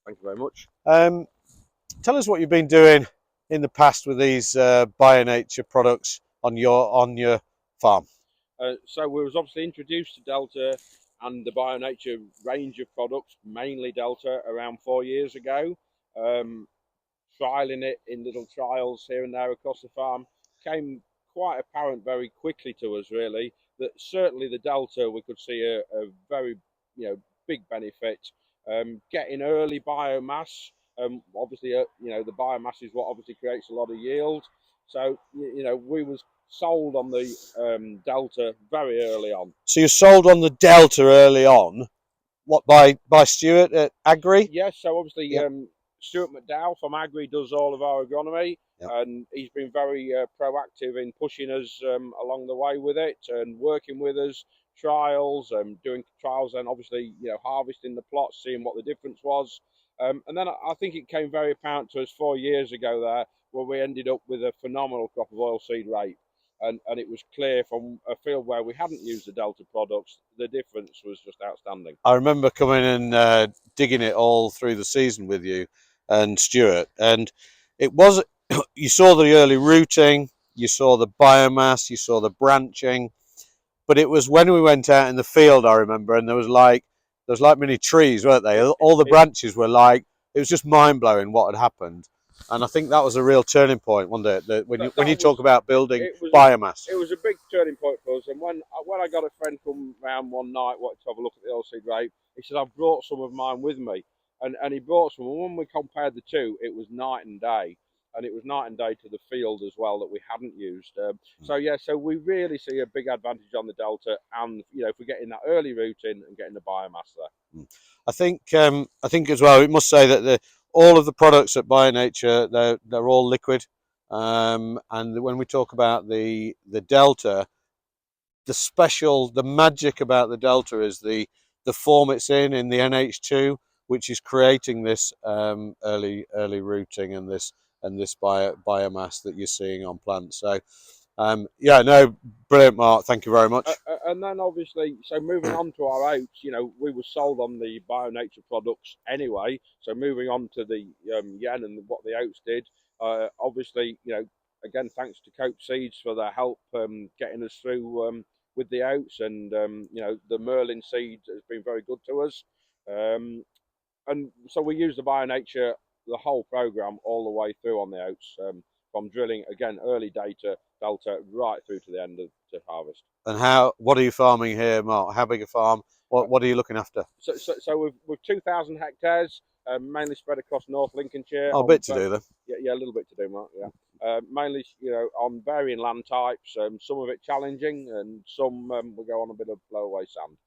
Thank you very much. Tell us what you've been doing in the past with these Bio Nature products on your farm. So we was obviously introduced to Delta and the Bio Nature range of products, mainly Delta, around 4 years ago. Um, Trialing it in little trials here and there across the farm, came quite apparent very quickly to us, really, that certainly the Delta we could see a very big benefit. Getting early biomass, obviously, the biomass is what obviously creates a lot of yield. So we was sold on the Delta very early on. So you sold on the Delta early on. What, by Stuart at Agri? Yes, so obviously Yeah. Stuart McDowell from Agri does all of our agronomy, Yep. and he's been very proactive in pushing us along the way with it and working with us, trials, doing trials, and obviously harvesting the plots, seeing what the difference was. And then I think it came very apparent to us 4 years ago there, where we ended up with a phenomenal crop of oilseed rape. And it was clear from a field where we hadn't used the Delta products, the difference was just outstanding. I remember coming and digging it all through the season with you and Stuart, and it was you saw the early rooting, you saw the biomass, you saw the branching, but it was when we went out in the field, I remember, and there was like many trees, weren't they? All the branches were like, it was just mind blowing what had happened. And I think that was a real turning point, wasn't it? When you talk about building biomass. It was a big turning point for us. And when I got a friend come round one night, wanted to have a look at the oilseed rape, he said, "I've brought some of mine with me," and he brought some. And when we compared the two, it was night and day. And it was night and day to the field as well that we hadn't used. So we really see a big advantage on the Delta, and if we're getting that early rooting and getting the biomass there. I think as well, we must say that all of the products at Bio Nature, they're all liquid, and when we talk about the Delta, the magic about the Delta is the form it's in the NH2, which is creating this early rooting and this biomass that you're seeing on plants. So yeah, no, brilliant, Mark. Thank you very much. And then obviously, so moving on to our oats, we were sold on the Bio Nature products anyway. So moving on to the yen and what the oats did, obviously, again, thanks to Cope Seeds for their help getting us through with the oats, and the Merlin seed has been very good to us. And so we use the Bio Nature the whole program all the way through on the oats, from drilling again early data Delta right through to the end of to harvest. And what are you farming here, Mark? How big a farm? What are you looking after? So we've 2,000 hectares, mainly spread across North Lincolnshire. Oh, a bit to do then. Yeah, a little bit to do, Mark. Yeah, mainly on varying land types. Some of it challenging, and some we go on a bit of blowaway sand.